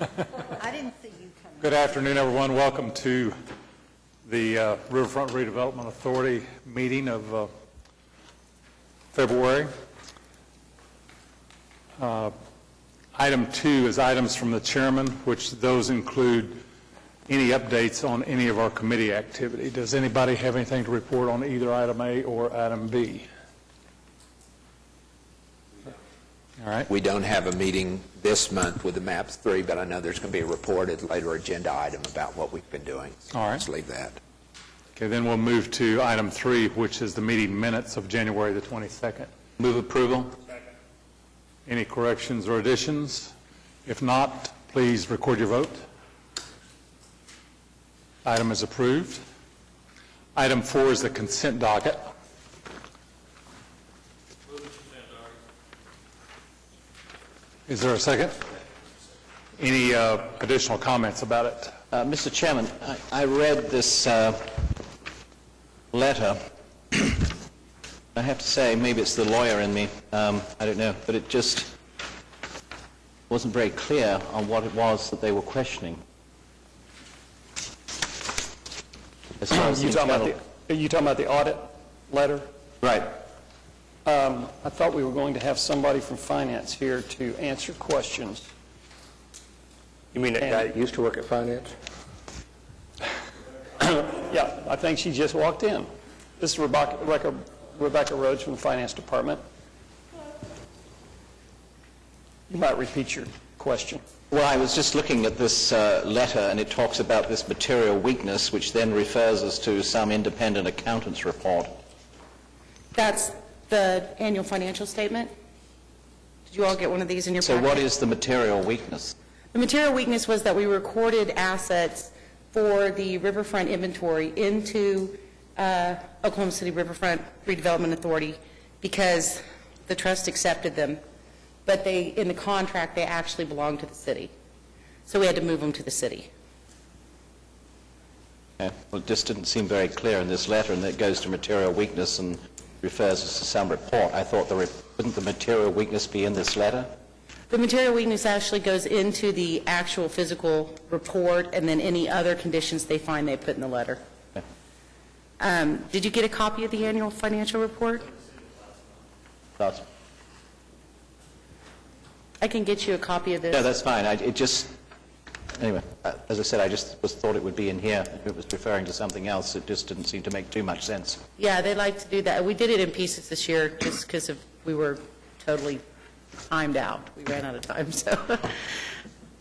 I didn't see you coming. Good afternoon, everyone. Welcome to the Riverfront Redevelopment Authority meeting of February. Item 2 is items from the chairman, which those include any updates on any of our committee activity. Does anybody have anything to report on either item A or item B? All right. We don't have a meeting this month with the MAP 3, but I know there's going to be a reported later agenda item about what we've been doing. So all right. Let's leave that. Okay, then we'll move to item 3, which is the meeting minutes of January the 22nd. Move approval. Second. Any corrections or additions? If not, please record your vote. Item is approved. Item 4 is the consent docket. Is there a second? Any additional comments about it? Mr. Chairman, I read this letter. I have to say, maybe it's the lawyer in me, I don't know, but it just wasn't very clear on what it was that they were questioning. As far as You talking about the audit letter? Right. I thought we were going to have somebody from finance here to answer questions. You mean that guy that used to work at finance? Yeah, I think she just walked in. This is Rebecca Rhodes from the finance department. You might repeat your question. Well, I was just looking at this letter, and it talks about this material weakness, which then refers us to some independent accountant's report. That's the annual financial statement. Did you all get one of these in your packet? So what is the material weakness? The material weakness was that we recorded assets for the Riverfront inventory into Oklahoma City Riverfront Redevelopment Authority because the trust accepted them, but in the contract, they actually belonged to the city. So we had to move them to the city. Okay. Well, it just didn't seem very clear in this letter, and it goes to material weakness and refers us to some report. I thought wouldn't the material weakness be in this letter? The material weakness actually goes into the actual physical report, and then any other conditions they find they put in the letter. Okay. Did you get a copy of the annual financial report? Thoughts? I can get you a copy of this. No, that's fine. Anyway, as I said, I just thought it would be in here. If it was referring to something else, it just didn't seem to make too much sense. Yeah, they like to do that. We did it in pieces this year just because we were totally timed out. We ran out of time, so.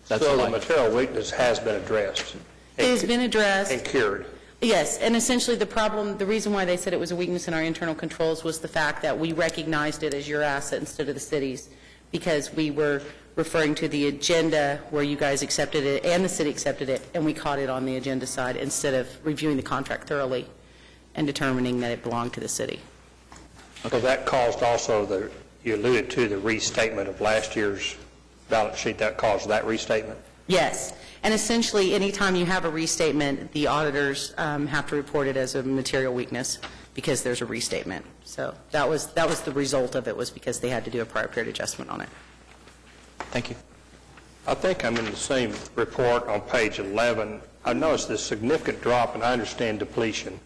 That's So the material weakness has been addressed. It has been addressed. And cured. Yes, and essentially the reason why they said it was a weakness in our internal controls was the fact that we recognized it as your asset instead of the city's, because we were referring to the agenda where you guys accepted it and the city accepted it, and we caught it on the agenda side instead of reviewing the contract thoroughly and determining that it belonged to the city. So that caused also you alluded to the restatement of last year's balance sheet. That caused that restatement? Yes, and essentially anytime you have a restatement, the auditors have to report it as a material weakness because there's a restatement. So that was the result of it, was because they had to do a prior period adjustment on it. Thank you. I think I'm in the same report on page 11. I noticed this significant drop, and I understand depletion,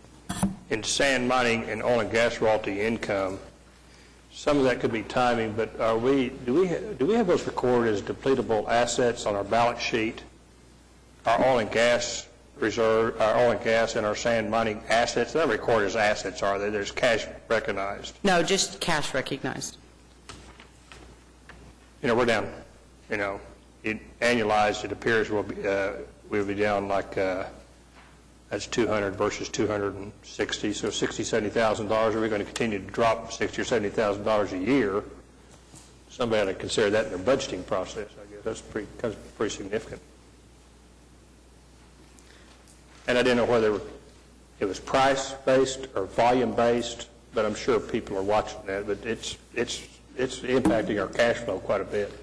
in sand mining and oil and gas royalty income. Some of that could be timing, but do we have those recorded as depletable assets on our balance sheet? Our oil and gas reserve, our oil and gas and our sand mining assets, they're not recorded as assets, are they? There's cash recognized. No, just cash recognized. We're down, annualized, it appears we'll be down like, that's 200 versus 260, so $60,000, $70,000. Are we going to continue to drop $60,000 or $70,000 a year? Somebody ought to consider that in their budgeting process, I guess. That's pretty significant. And I didn't know whether it was price-based or volume-based, but I'm sure people are watching that. But it's impacting our cash flow quite a bit.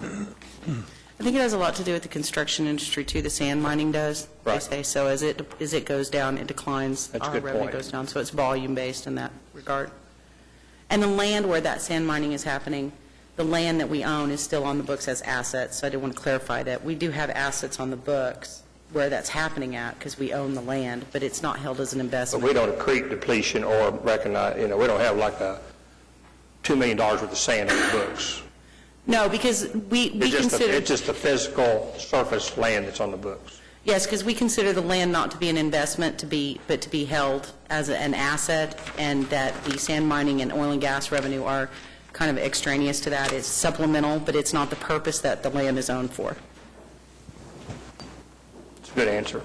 I think it has a lot to do with the construction industry too. The sand mining does, Right. they say. So as it goes down, it declines. That's a Our good revenue point. goes down. So it's volume based in that regard. And the land where that sand mining is happening, the land that we own is still on the books as assets, so I did want to clarify that. We do have assets on the books where that's happening at, because we own the land, but it's not held as an But investment. we don't accrete depletion or recognize, we don't have like a $2 million worth of sand on the books. No, because we consider... It's just the physical surface land that's on the books. Yes, because we consider the land not to be an investment, but to be held as an asset, and that the sand mining and oil and gas revenue are kind of extraneous to that. It's supplemental, but it's not the purpose that the land is owned for. It's a good answer.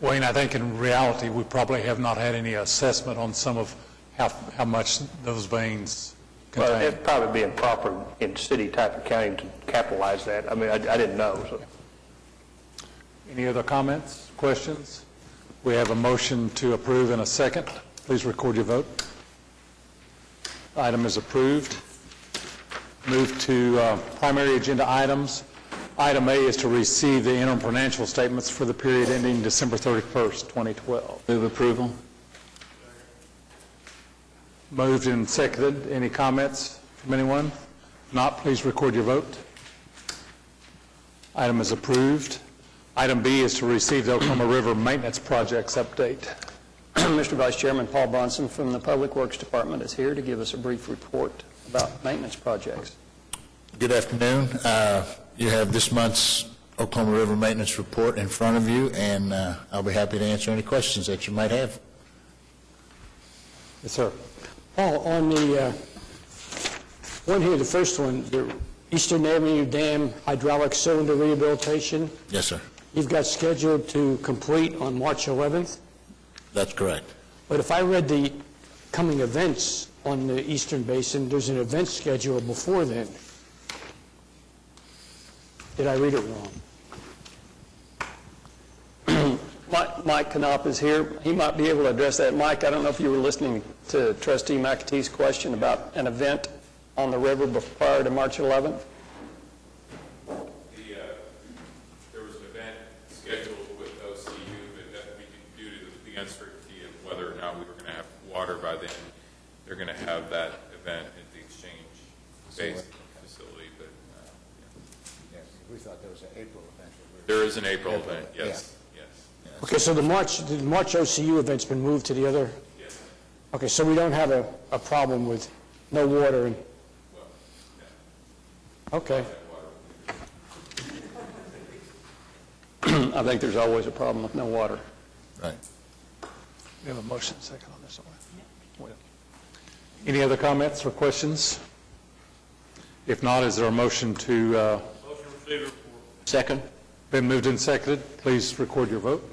Wayne, I think in reality, we probably have not had any assessment on some of how much those veins Well, contain. it'd probably be improper in city type of county to capitalize that. I mean, I didn't know, so. Any other comments, questions? We have a motion to approve in a second. Please record your vote. Item is approved. Move to primary agenda items. Item A is to receive the interim financial statements for the period ending December 31st, 2012. Move approval. Moved and seconded. Any comments from anyone? If not, please record your vote. Item is approved. Item B is to receive the Oklahoma River Maintenance Projects update. Mr. Vice Chairman, Paul Bronson from the Public Works Department is here to give us a brief report about maintenance projects. Good afternoon. You have this month's Oklahoma River Maintenance Report in front of you, and I'll be happy to answer any questions that you might have. Yes, sir. Paul, on the one here, the first one, the Eastern Avenue Dam hydraulic cylinder rehabilitation, Yes, sir. you've got scheduled to complete on March 11th. That's correct. But if I read the coming events on the Eastern Basin, there's an event schedule before then. Did I read it wrong? Mike Knopp is here. He might be able to address that. Mike, I don't know if you were listening to Trustee McAtee's question about an event on the river prior to March 11th. There was an event scheduled with OCU, but that due to the uncertainty of whether or not we were going to have water by then, they're going to have that event at the exchange-based facility. But We thought there was an April event. there is an April event, yes. Okay, so the March OCU event's been moved to the other? Yes. Okay, so we don't have a problem with no water and... Okay. I think there's always a problem with no water. Right. We have a motion second on this one. Any other comments or questions? If not, is there a motion to... Second. Been moved and seconded. Please record your vote.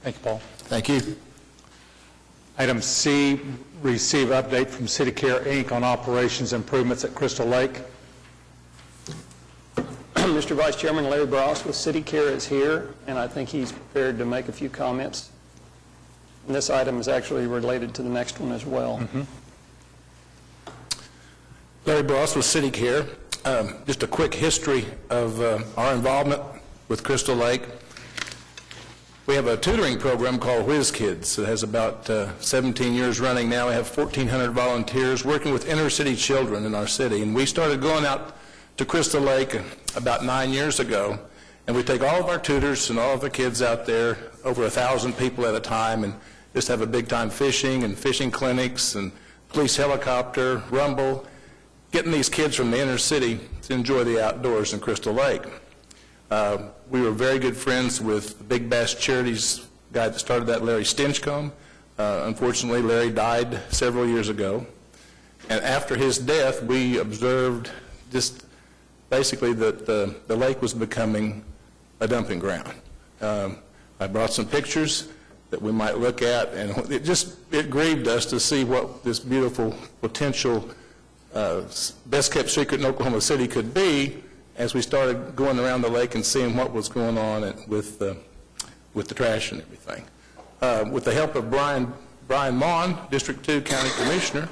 Thank you, Paul. Thank you. Item C, receive update from City Care, Inc. on operations improvements at Crystal Lake. Mr. Vice Chairman, Larry Bross with City Care is here, and I think he's prepared to make a few comments. And this item is actually related to the next one as well. Larry Bross with City Care. Just a quick history of our involvement with Crystal Lake. We have a tutoring program called Whiz Kids. It has about 17 years running now. We have 1,400 volunteers working with inner city children in our city. And we started going out to Crystal Lake about 9 years ago. And we take all of our tutors and all of the kids out there, over 1,000 people at a time, and just have a big-time fishing and fishing clinics and police helicopter, rumble, getting these kids from the inner city to enjoy the outdoors in Crystal Lake. We were very good friends with the Big Bass Charities guy that started that, Larry Stinchcomb. Unfortunately, Larry died several years ago. And after his death, we observed just basically that the lake was becoming a dumping ground. I brought some pictures that we might look at, and it grieved us to see what this beautiful potential best-kept secret in Oklahoma City could be as we started going around the lake and seeing what was going on with the trash and everything. With the help of Brian Maughan, District 2 County Commissioner,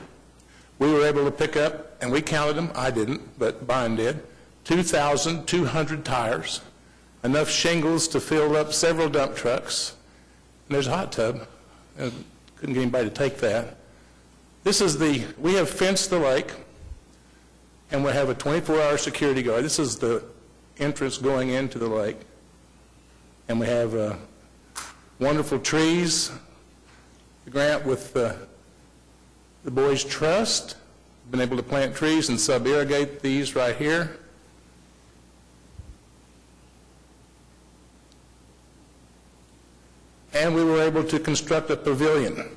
we were able to pick up, and we counted them, I didn't, but Brian did, 2,200 tires, enough shingles to fill up several dump trucks, and there's a hot tub. Couldn't get anybody to take that. We have fenced the lake. and we'll have a 24-hour security guard. This is the entrance going into the lake. And we have wonderful trees, the grant with the Boys Trust, been able to plant trees and sub-irrigate these right here. And we were able to construct a pavilion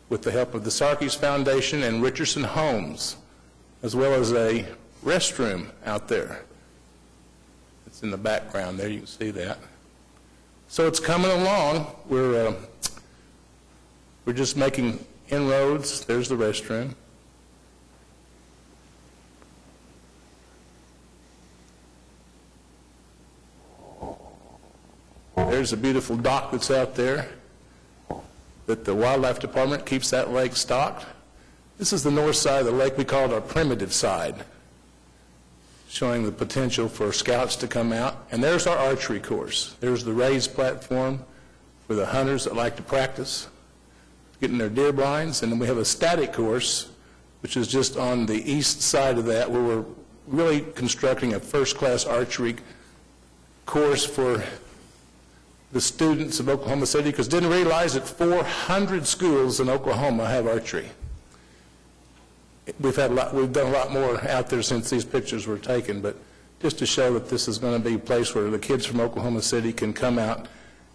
with the help of the Sarkis Foundation and Richardson Homes, as well as a restroom out there. It's in the background there, you can see that. So it's coming along. We're just making inroads. There's the restroom. There's a beautiful dock that's out there that the Wildlife Department keeps that lake stocked. This is the north side of the lake. We call it our primitive side, showing the potential for scouts to come out. And there's our archery course. There's the raised platform for the hunters that like to practice getting their deer blinds. And then we have a static course, which is just on the east side of that, where we're really constructing a first-class archery course for the students of Oklahoma City, because didn't realize that 400 schools in Oklahoma have archery. We've done a lot more out there since these pictures were taken, but just to show that this is going to be a place where the kids from Oklahoma City can come out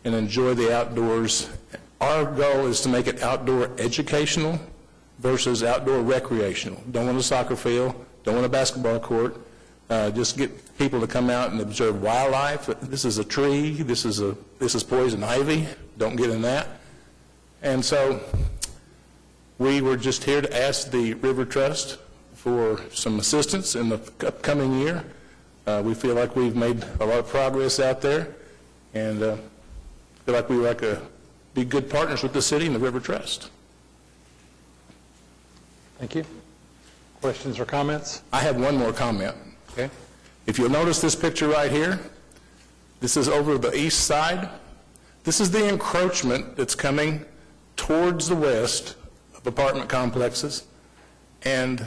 and enjoy the outdoors. Our goal is to make it outdoor educational versus outdoor recreational. Don't want a soccer field, don't want a basketball court. Just get people to come out and observe wildlife. This is a tree. This is poison ivy. Don't get in that. And so we were just here to ask the River Trust for some assistance in the upcoming year. We feel like we've made a lot of progress out there, and feel like we would like to be good partners with the city and the River Trust. Thank you. Questions or comments? I have one more comment. Okay. If you'll notice this picture right here, this is over the east side. This is the encroachment that's coming towards the west of apartment complexes. And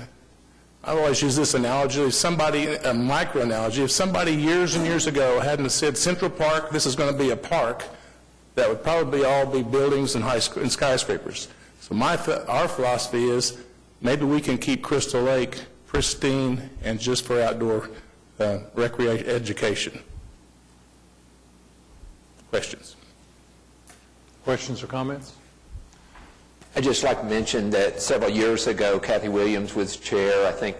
I always use this analogy, a micro-analogy. If somebody years and years ago hadn't said Central Park, this is going to be a park, that would probably all be buildings and skyscrapers. So our philosophy is maybe we can keep Crystal Lake pristine and just for outdoor recreation education. Questions? Questions or comments? I'd just like to mention that several years ago, Kathy Williams was chair, I think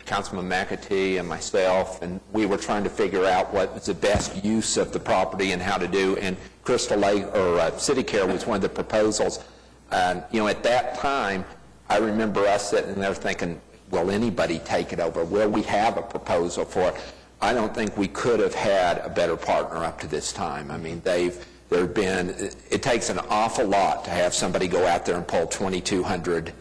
Councilman McAtee and myself, and we were trying to figure out what was the best use of the property and how to do, and Crystal Lake, or City Care was one of the proposals. At that time, I remember us sitting there thinking, will anybody take it over? Will we have a proposal for it? I don't think we could have had a better partner up to this time. I mean, it takes an awful lot to have somebody go out there and pull 2,200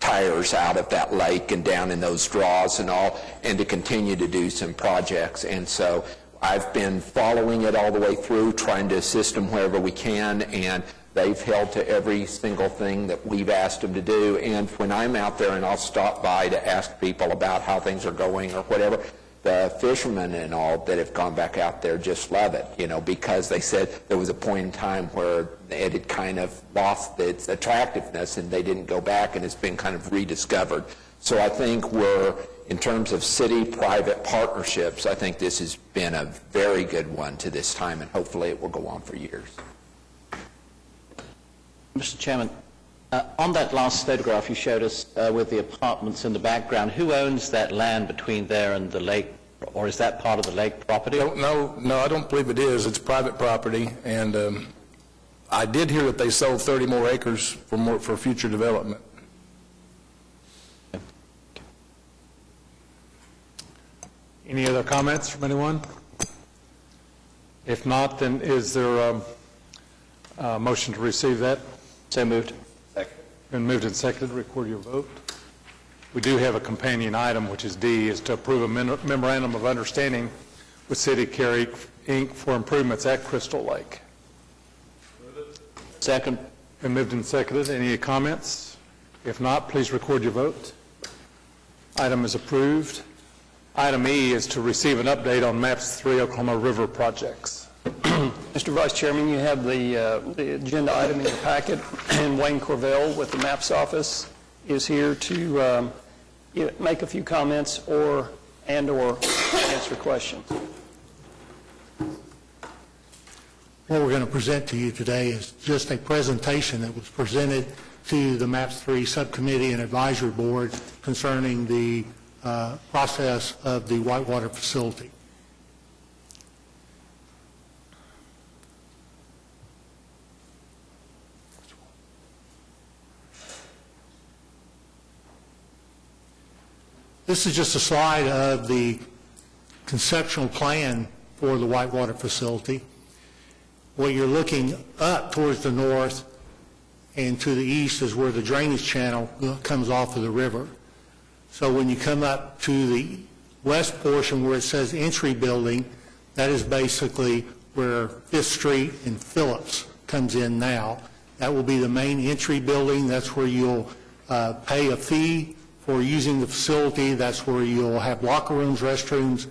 tires out of that lake and down in those draws and all, and to continue to do some projects. And so I've been following it all the way through, trying to assist them wherever we can, and they've held to every single thing that we've asked them to do. And when I'm out there and I'll stop by to ask people about how things are going or whatever, the fishermen and all that have gone back out there just love it, because they said there was a point in time where it had kind of lost its attractiveness and they didn't go back, and it's been kind of rediscovered. So I think in terms of city-private partnerships, I think this has been a very good one to this time, and hopefully it will go on for years. Mr. Chairman, on that last photograph you showed us with the apartments in the background, who owns that land between there and the lake, or is that part of the lake property? No, I don't believe it is. It's private property, and I did hear that they sold 30 more acres for future development. Any other comments from anyone? If not, then is there a motion to receive that? So moved. Been moved and seconded. Record your vote. We do have a companion item, which is D, is to approve a memorandum of understanding with City Care Inc. for improvements at Crystal Lake. Second. Been moved and seconded. Any comments? If not, please record your vote. Item is approved. Item E is to receive an update on MAPS 3 Oklahoma River projects. Mr. Vice Chairman, you have the agenda item in your packet, and Wayne Corvell with the MAPS office is here to make a few comments or answer questions. What we're going to present to you today is just a presentation that was presented to the MAPS 3 Subcommittee and Advisory Board concerning the process of the Whitewater facility. This is just a slide of the conceptual plan for the Whitewater facility. What you're looking up towards the north and to the east is where the drainage channel comes off of the river. So when you come up to the west portion where it says entry building, that is basically where 5th Street and Phillips comes in now. That will be the main entry building. That's where you'll pay a fee for using the facility. That's where you'll have locker rooms, restrooms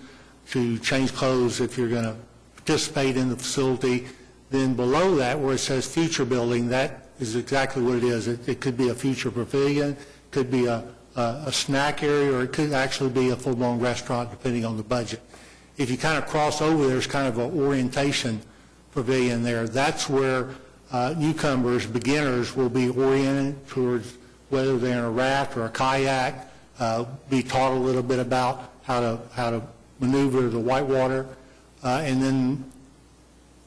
to change clothes if you're going to participate in the facility. Then below that, where it says future building, that is exactly what it is. It could be a future pavilion, could be a snack area, or it could actually be a full-blown restaurant, depending on the budget. If you kind of cross over, there's kind of an orientation pavilion there. That's where newcomers, beginners, will be oriented towards whether they're in a raft or a kayak, be taught a little bit about how to maneuver the whitewater, and then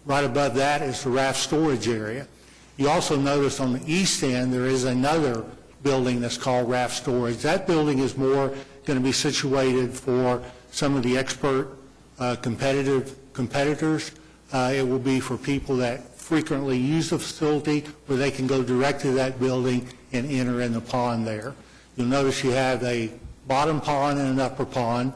right above that is the raft storage area. You also notice on the east end there is another building that's called raft storage. That building is more going to be situated for some of the expert competitors. It will be for people that frequently use the facility, where they can go direct to that building and enter in the pond there. You'll notice you have a bottom pond and an upper pond.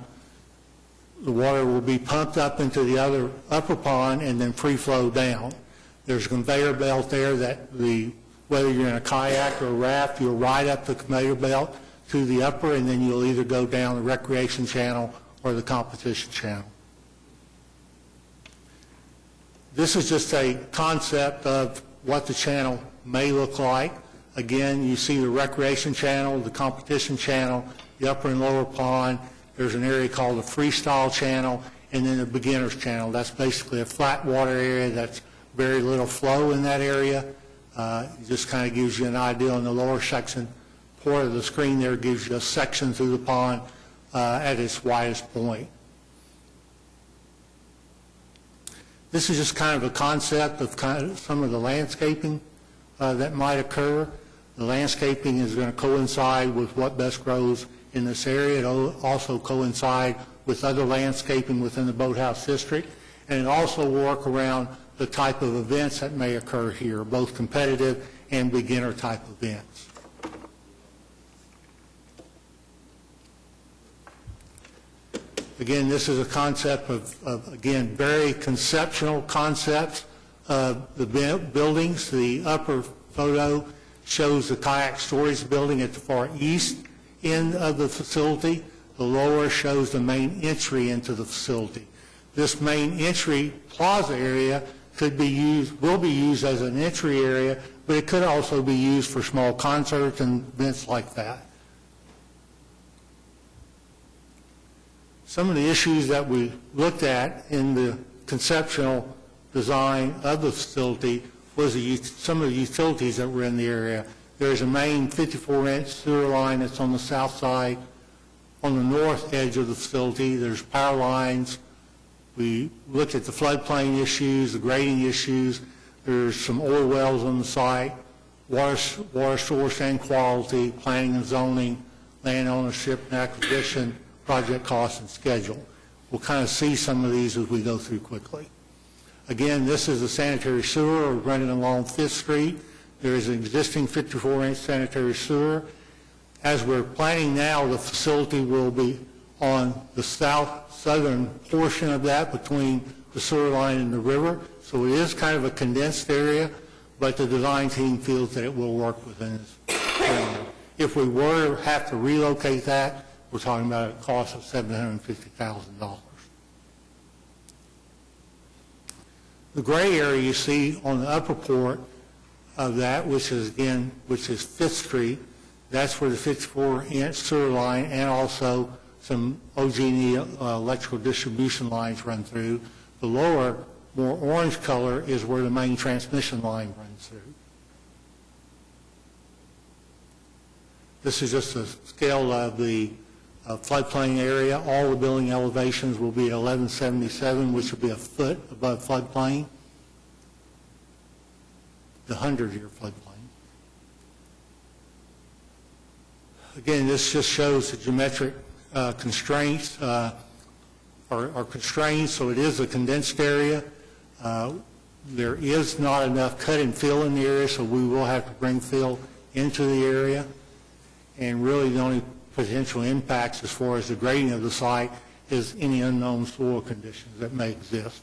The water will be pumped up into the other upper pond and then free flow down. There's a conveyor belt there that whether you're in a kayak or a raft, you'll ride up the conveyor belt to the upper, and then you'll either go down the recreation channel or the competition channel. This is just a concept of what the channel may look like. Again, you see the recreation channel, the competition channel, the upper and lower pond. There's an area called the freestyle channel, and then the beginner's channel. That's basically a flat water area that's very little flow in that area. It just kind of gives you an idea on the lower section. Part of the screen there gives you a section through the pond at its widest point. This is just kind of a concept of some of the landscaping that might occur. The landscaping is going to coincide with what best grows in this area. It will also coincide with other landscaping within the Boathouse District, and it also will work around the type of events that may occur here, both competitive and beginner type events. Again, this is a concept of again, very conceptual concepts of the buildings. The upper photo shows the kayak storage building at the far east end of the facility. The lower shows the main entry into the facility. This main entry plaza area will be used as an entry area, but it could also be used for small concerts and events like that. Some of the issues that we looked at in the conceptual design of the facility was some of the utilities that were in the area. There's a main 54-inch sewer line that's on the south side. On the north edge of the facility, there's power lines. We looked at the floodplain issues, the grading issues. There's some oil wells on the site, water source and quality, planning and zoning, land ownership and acquisition, project cost and schedule. We'll kind of see some of these as we go through quickly. Again, this is a sanitary sewer running along 5th Street. There is an existing 54-inch sanitary sewer. As we're planning now, the facility will be on the southern portion of that between the sewer line and the river. So it is kind of a condensed area, but the design team feels that it will work within this area. If we were to have to relocate that, we're talking about a cost of $750,000. The gray area you see on the upper port of that, which is 5th Street, that's where the 54-inch sewer line and also some OG&E electrical distribution lines run through. The lower, more orange color is where the main transmission line runs through. This is just a scale of the floodplain area. All the building elevations will be at 1177, which will be a foot above floodplain, the 100-year floodplain. Again, this just shows the geometric constraints are constrained, so it is a condensed area. There is not enough cut and fill in the area, so we will have to bring fill into the area. And really the only potential impacts as far as the grading of the site is any unknown soil conditions that may exist.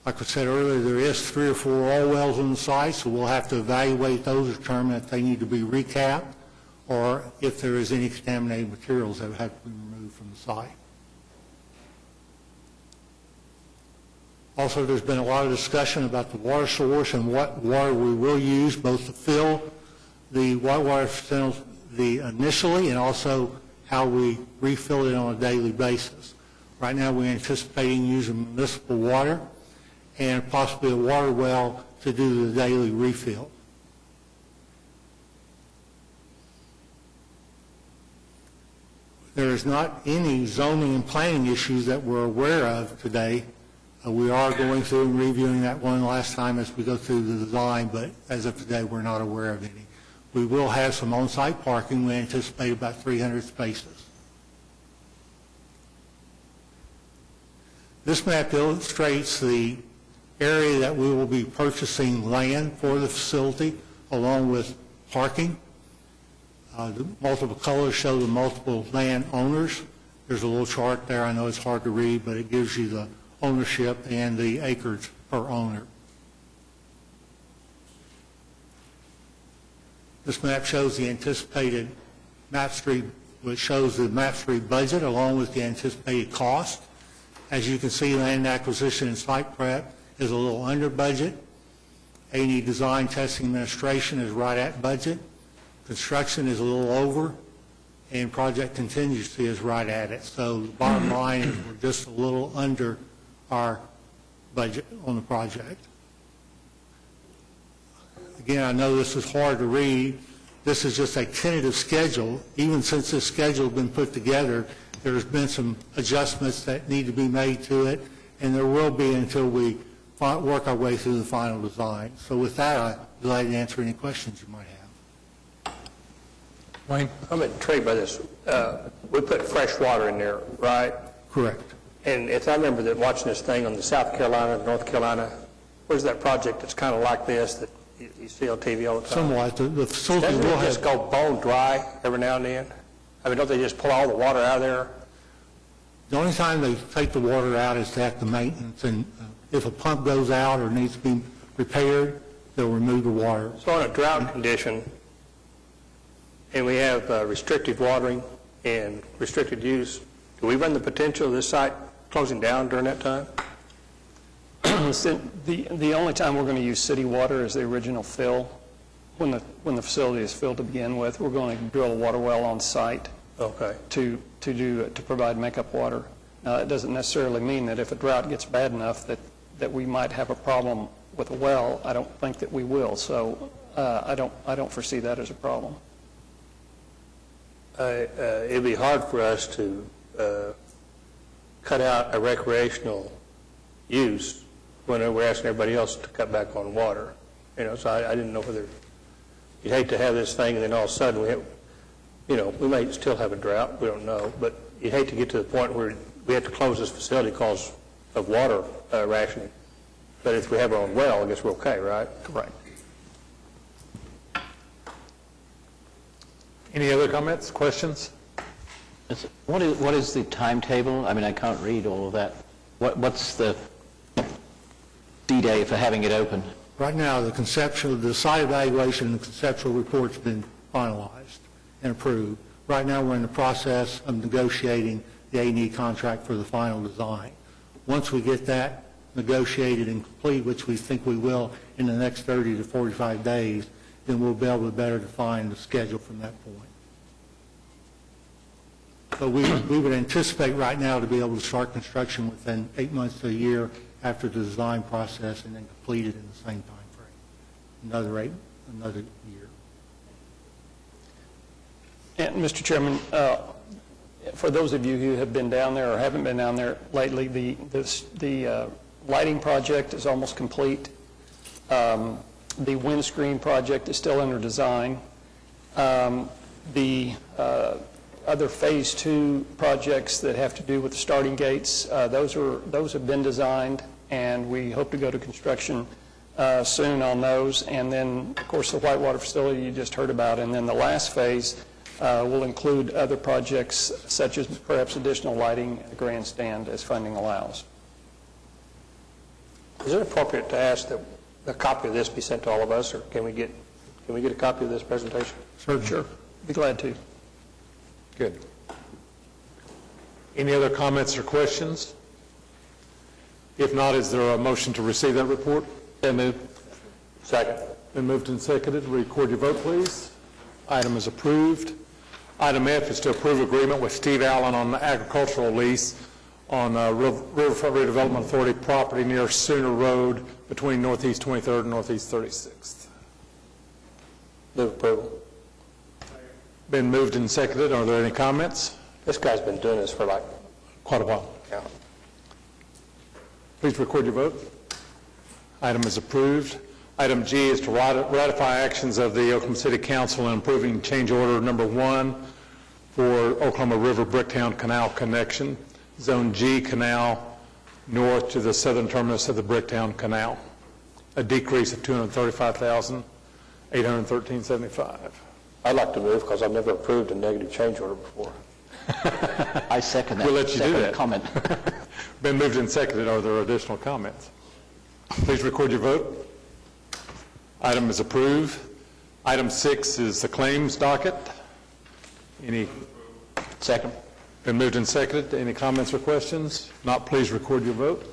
Like I said earlier, there is 3 or 4 oil wells on the site, so we'll have to evaluate those, determine if they need to be recapped or if there is any contaminated materials that have to be removed from the site. Also, there's been a lot of discussion about the water source and what water we will use, both to fill the white water facility initially and also how we refill it on a daily basis. Right now, we're anticipating using municipal water and possibly a water well to do the daily refill. There is not any zoning and planning issues that we're aware of today. We are going through and reviewing that one last time as we go through the design, but as of today, we're not aware of any. We will have some on-site parking. We anticipate about 300 spaces. This map illustrates the area that we will be purchasing land for the facility along with parking. The multiple colors show the multiple land owners. There's a little chart there. I know it's hard to read, but it gives you the ownership and the acreage per owner. This map shows the anticipated map street, which shows the map street budget along with the anticipated cost. As you can see, land acquisition and site prep is a little under budget. A&E design, testing, administration is right at budget. Construction is a little over, and project contingency is right at it. So the bottom line is we're just a little under our budget on the project. Again, I know this is hard to read. This is just a tentative schedule. Even since this schedule has been put together, there's been some adjustments that need to be made to it, and there will be until we work our way through the final design. So with that, I'd be glad to answer any questions you might have. Wayne? I'm intrigued by this. We put fresh water in there, right? Correct. And if I remember that watching this thing on the South Carolina, North Carolina, where's that project that's kind of like this that you see on TV all the time? Somewhat. The facility Doesn't will it just have... go bone dry every now and then? I mean, don't they just pull all the water out of there? The only time they take the water out is to have the maintenance, and if a pump goes out or needs to be repaired, they'll remove the water. So on a drought condition, and we have restrictive watering and restricted use, do we run the potential of this site closing down during that time? The only time we're going to use city water is the original fill. When the facility is filled to begin with, we're going to drill a water well on site. Okay. To provide makeup water. It doesn't necessarily mean that if a drought gets bad enough that we might have a problem with a well. I don't think that we will. So I don't foresee that as a problem. It'd be hard for us to cut out a recreational use when we're asking everybody else to cut back on water. You know, so I didn't know whether you'd hate to have this thing and then all of a sudden we may still have a drought. We don't know, but you'd hate to get to the point where we have to close this facility because of water rationing. But if we have our own well, I guess we're okay, right? Correct. Any other comments, questions? What is the timetable? I mean, I can't read all of that. What's the D-Day for having it open? Right now, the site evaluation and the conceptual report's been finalized, and approved. Right now, we're in the process of negotiating the A&E contract for the final design. Once we get that negotiated and complete, which we think we will in the next 30 to 45 days, then we'll be able to better define the schedule from that point. So we would anticipate right now to be able to start construction within 8 months to a year after the design process, and then complete it in the same time frame, another year. And Mr. Chairman, for those of you who have been down there or haven't been down there lately, the lighting project is almost complete. The windscreen project is still under design. The other Phase 2 projects that have to do with the starting gates, those have been designed, and we hope to go to construction soon on those. And then, of course, the Whitewater facility you just heard about. And then the last phase will include other projects, such as perhaps additional lighting and a grandstand as funding allows. Is it appropriate to ask that a copy of this be sent to all of us, or can we get a copy of this presentation? Sure. Be glad to. Good. Any other comments or questions? If not, is there a motion to receive that report? So moved. Second. Been moved and seconded. Record your vote, please. Item is approved. Item F is to approve agreement with Steve Allen on the agricultural lease on Riverfront Redevelopment Authority property near Sooner Road between Northeast 23rd and Northeast 36th. Move approval. Been moved and seconded. Are there any comments? This guy's been doing this for like Quite a while. Yeah. Please record your vote. Item is approved. Item G is to ratify actions of the Oklahoma City Council in approving change order number 1 for Oklahoma River Bricktown Canal connection, Zone G Canal, north to the southern terminus of the Bricktown Canal, a decrease of $235,813.75. I'd like to move because I've never approved a negative change order before. I second that. We'll let you do that. Comment. Been moved and seconded. Are there additional comments? Please record your vote. Item is approved. Item 6 is the claims docket. Any? Second. Been moved and seconded. Any comments or questions? If not, please record your vote.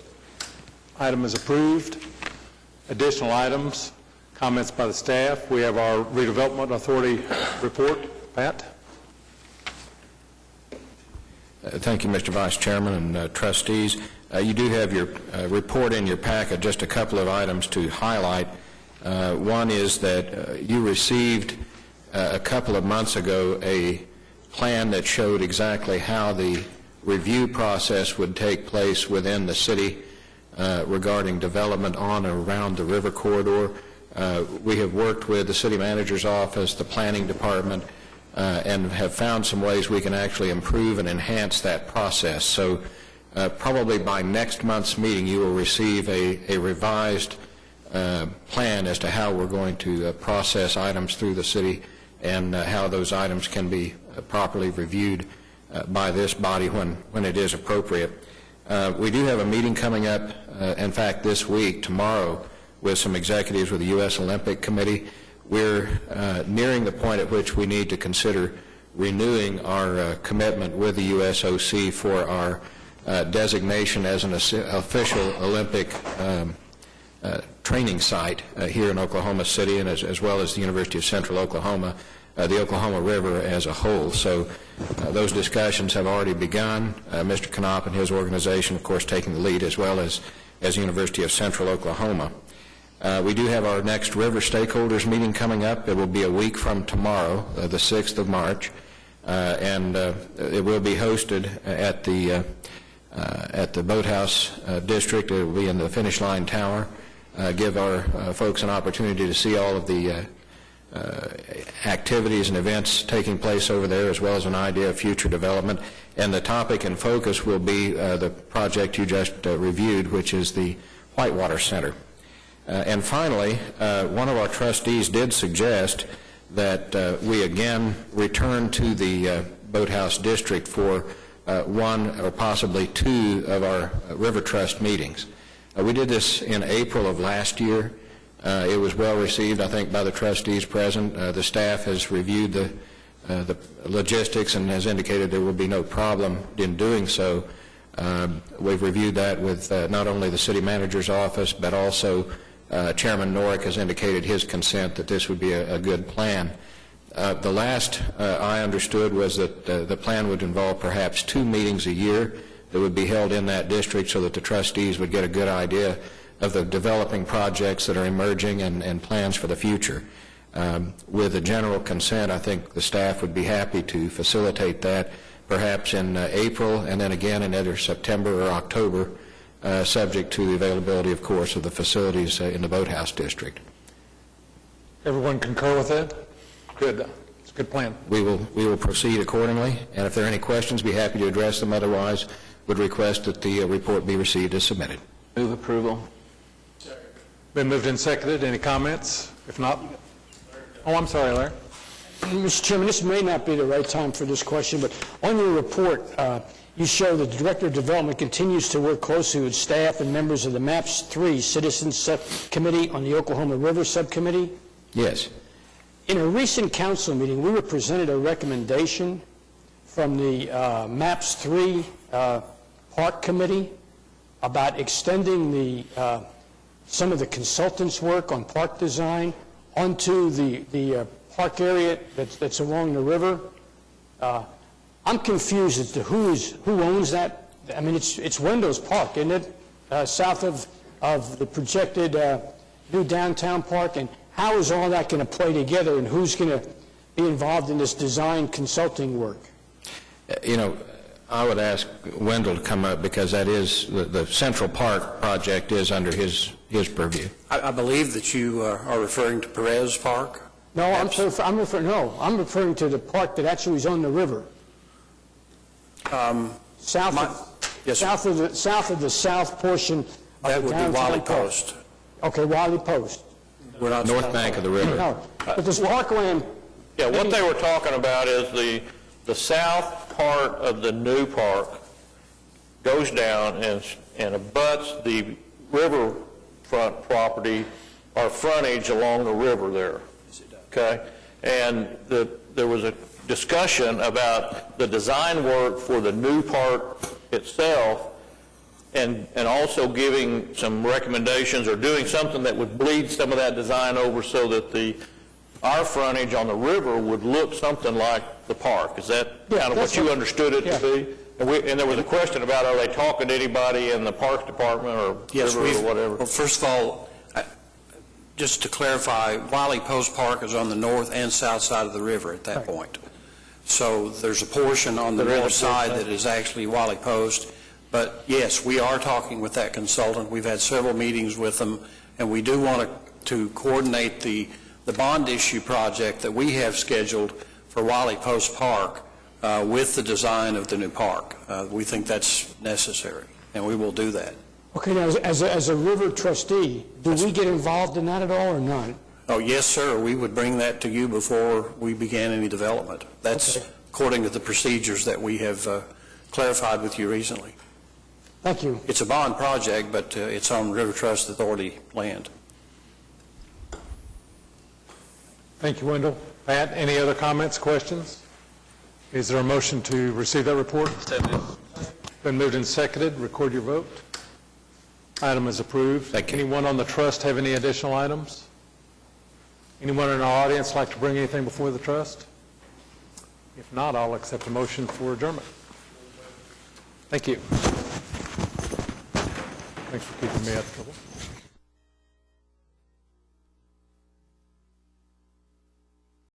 Item is approved. Additional items, comments by the staff. We have our Redevelopment Authority report. Pat? Thank you, Mr. Vice Chairman and trustees. You do have your report in your packet, just a couple of items to highlight. One is that you received a couple of months ago a plan that showed exactly how the review process would take place within the city regarding development on or around the river corridor. We have worked with the city manager's office, the planning department, and have found some ways we can actually improve and enhance that process. So probably by next month's meeting you will receive a revised plan as to how we're going to process items through the city and how those items can be properly reviewed by this body when it is appropriate. We do have a meeting coming up, in fact this week, tomorrow, with some executives with the U.S. Olympic Committee. We're nearing the point at which we need to consider renewing our commitment with the USOC for our designation as an official Olympic training site here in Oklahoma City, and as well as the University of Central Oklahoma, the Oklahoma River as a whole. So those discussions have already begun. Mr. Knopp and his organization, of course, taking the lead, as well as the University of Central Oklahoma. We do have our next River Stakeholders meeting coming up. It will be a week from tomorrow, the 6th of March, and it will be hosted at the Boathouse District. It will be in the Finish Line Tower. Give our folks an opportunity to see all of the activities and events taking place over there, as well as an idea of future development. And the topic and focus will be the project you just reviewed, which is the Whitewater Center. And finally, one of our trustees did suggest that we again return to the Boathouse District for one or possibly two of our River Trust meetings. We did this in April of last year. It was well received, I think, by the trustees present. The staff has reviewed the logistics and has indicated there will be no problem in doing so. We've reviewed that with not only the city manager's office, but also Chairman Norick has indicated his consent that this would be a good plan. The last I understood was that the plan would involve perhaps 2 meetings a year that would be held in that district so that the trustees would get a good idea of the developing projects that are emerging and plans for the future. With a general consent, I think the staff would be happy to facilitate that perhaps in April and then again in either September or October, subject to the availability, of course, of the facilities in the Boathouse District. Everyone concur with that? Good. It's a good plan. We will proceed accordingly, and if there are any questions, be happy to address them. Otherwise, would request that the report be received as submitted. Move approval. Been moved and seconded. Any comments? If not, I'm sorry, Larry. Mr. Chairman, this may not be the right time for this question, but on your report, you show that the Director of Development continues to work closely with staff and members of the MAPS 3 Citizens Subcommittee on the Oklahoma River Subcommittee. Yes. In a recent council meeting, we were presented a recommendation from the MAPS 3 Park Committee about extending the some of the consultants' work on park design onto the park area that's along the river. I'm confused as to who owns that. I mean, it's Wendell's Park, isn't it? South of the projected new downtown park. And how is all that going to play together, and who's going to be involved in this design consulting work? You know, I would ask Wendell to come up because that is, the Central Park project is under his purview. I believe that you are referring to Perez Park? No, I'm referring to the park that actually is on the river. South of the south portion of that the would downtown be Wiley park. Post. Okay, Wiley Post. We're not North bank of the river. No, but this parkland. Yeah, what they were talking about is the south part of the new park goes down and abuts the riverfront property or frontage along the river there. Okay? And there was a discussion about the design work for the new park itself and also giving some recommendations or doing something that would bleed some of that design over so that our frontage on the river would look something like the park. Is that kind of what you understood it to be? And there was a question about, are they talking to anybody in the Parks Department or river or whatever? Well, first of all, just to clarify, Wiley Post Park is on the north and south side of the river at that point. So there's a portion on the north side that is actually Wiley Post. But yes, we are talking with that consultant. We've had several meetings with them, and we do want to coordinate the bond issue project that we have scheduled for Wiley Post Park with the design of the new park. We think that's necessary, and we will do that. Okay, now, as a river trustee, do we get involved in that at all or not? Oh, yes, sir. We would bring that to you before we began any development. That's according to the procedures that we have clarified with you recently. Thank you. It's a bond project, but it's on River Trust Authority land. Thank you, Wendell. Pat, any other comments, questions? Is there a motion to receive that report? Been moved and seconded. Record your vote. Item is approved. Thank you. Anyone on the trust have any additional items? Anyone in our audience like to bring anything before the trust? If not, I'll accept a motion for adjournment. Thank you. Thanks for keeping me out of trouble.